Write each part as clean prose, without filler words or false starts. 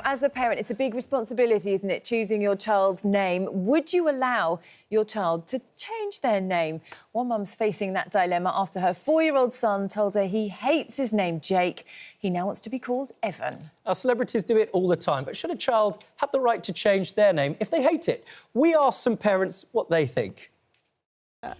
as a parent, it's a big responsibility, isn't it, choosing your child's name. Would you allow your child to change their name? One mum's facing that dilemma after her 4-year-old son told her he hates his name, Jake. He now wants to be called Evan. Our celebrities do it all the time, but should a child have the right to change their name if they hate it? We asked some parents what they think.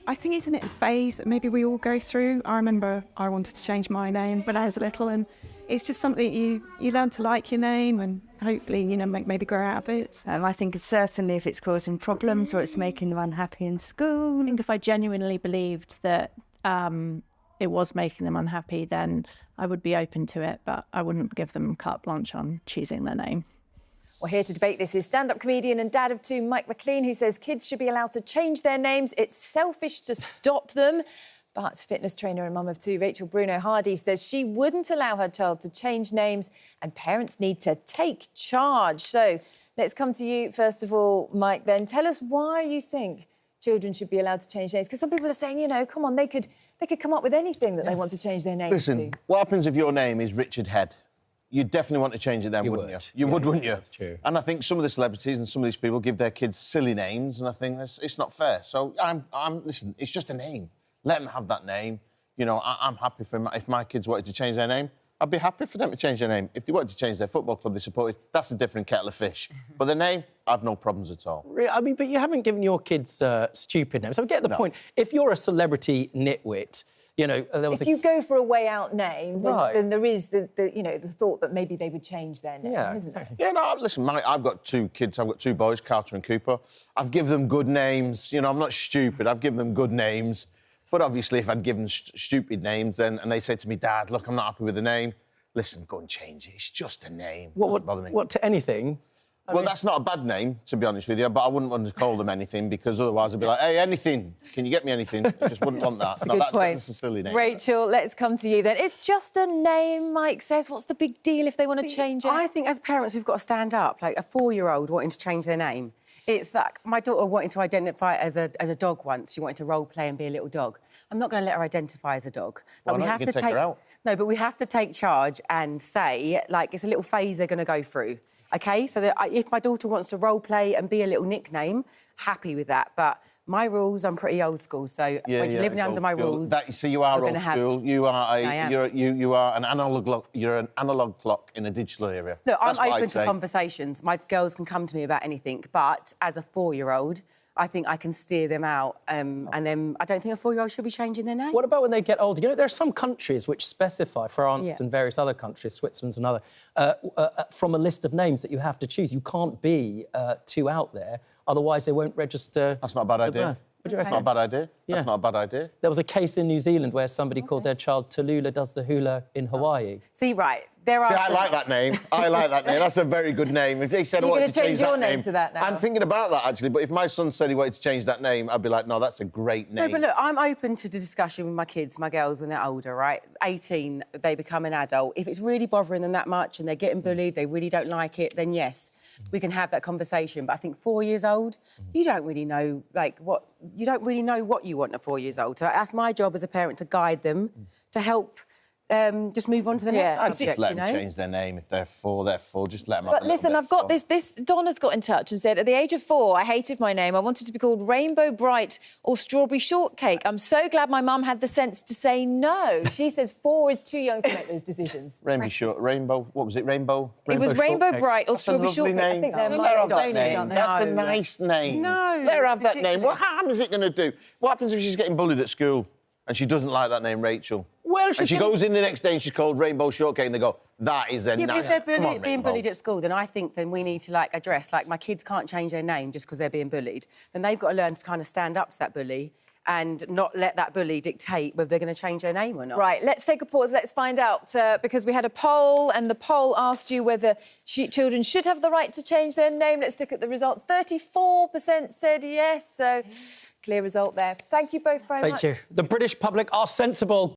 I think it's a phase that maybe we all go through. I remember I wanted to change my name when I was little, and it's just something you learn to like your name and hopefully, you know, maybe grow out of it. I think certainly if it's causing problems or it's making them unhappy in school. I think if I genuinely believed that it was making them unhappy, then I would be open to it, but I wouldn't give them carte blanche on choosing their name. Well, here to debate this is stand-up comedian and dad of 2, Mike McLean, who says kids should be allowed to change their names. It's selfish to stop them. But fitness trainer and mum of 2, Rachel Bruno Hardy, says she wouldn't allow her child to change names and parents need to take charge. So let's come to you, first of all, Mike, then. Tell us why you think children should be allowed to change names. Because some people are saying, you know, come on, they could come up with anything that they want to change their name to. Listen, what happens if your name is Richard Head? You'd definitely want to change it then, wouldn't you? You would, wouldn't you? That's true. And I think some of the celebrities and some of these people give their kids silly names, and I think it's not fair. So listen, it's just a name. Let them have that name. You know, I'm happy for if my kids wanted to change their name, I'd be happy for them to change their name. If they wanted to change their football club they supported, that's a different kettle of fish. But the name, I've no problems at all. I mean, but you haven't given your kids stupid names. I get the point. If you're a celebrity nitwit, you know, if you go for a way-out name, then there is the thought that maybe they would change their name, isn't there? Yeah, no, listen, I've got 2 kids. I've got 2 boys, Carter and Cooper. I've given them good names. You know, I'm not stupid. I've given them good names. But obviously, if I'd given them stupid names, then and they said to me, Dad, look, I'm not happy with the name. Listen, go and change it. It's just a name. Doesn't bother me. What to anything? Well, that's not a bad name, to be honest with you, but I wouldn't want to call them anything because otherwise I'd be like, hey, anything, can you get me anything? I just wouldn't want that. That's a good point. That's a silly name. Rachel, let's come to you then. It's just a name, Mike says. What's the big deal if they want to change it? I think as parents, we've got to stand up. Like a 4-year-old wanting to change their name. It's like my daughter wanted to identify as a dog once. She wanted to role play and be a little dog. I'm not going to let her identify as a dog. But we have to take her out. No, but we have to take charge and say, like, it's a little phase they're going to go through. OK, so that if my daughter wants to role play and be a little nickname, happy with that. But my rules, I'm pretty old school, so when you're living under my rules, you are old school. You are you are an analog clock in a digital area. Look, I'm open to conversations. My girls can come to me about anything, but as a 4-year-old, I think I can steer them out, and then I don't think a 4-year-old should be changing their name. What about when they get older? You know, there are some countries which specify, France and various other countries, Switzerland's another, from a list of names that you have to choose. You can't be too out there, otherwise they won't register. That's not a bad idea. That's not a bad idea. That's not a bad idea. There was a case in New Zealand where somebody called their child Tallulah does the hula in Hawaii. See, right. I like that name. I like that name. That's a very good name. If they said I wanted to change that name, to that now? I'm thinking about that, actually. But if my son said he wanted to change that name, I'd be like, no, that's a great name. No, but look, I'm open to the discussion with my kids, my girls, when they're older, right? 18, they become an adult. If it's really bothering them that much and they're getting bullied, they really don't like it, then yes, we can have that conversation. But I think 4 years old, you don't really know, what you want at 4 years old. So that's my job as a parent, to guide them, to help just move on to the next subject, just let them change their name. If they're 4, they're 4. Just let them have But listen, I've got this. Donna's got in touch and said, at the age of 4, I hated my name. I wanted to be called Rainbow Bright or Strawberry Shortcake. I'm so glad my mum had the sense to say no. She says 4 is too young to make those decisions. Rainbow, what was it? Rainbow? It was Rainbow Bright or Strawberry Shortcake. Name. I think they're That's a nice name. No. Let her have that name. What harm is it going to do? What happens if she's getting bullied at school and she doesn't like that name, Rachel? Well, and she goes in the next day and she's called Rainbow Shortcake and they go, that is a nice... Yeah, but if they're being bullied at school, then I think we need to, address, my kids can't change their name just because they're being bullied. Then they've got to learn to kind of stand up to that bully and not let that bully dictate whether they're going to change their name or not. Right, let's take a pause. Let's find out, because we had a poll, and the poll asked you whether children should have the right to change their name. Let's look at the result. 34% said yes, so clear result there. Thank you both very much. Thank you. The British public are sensible.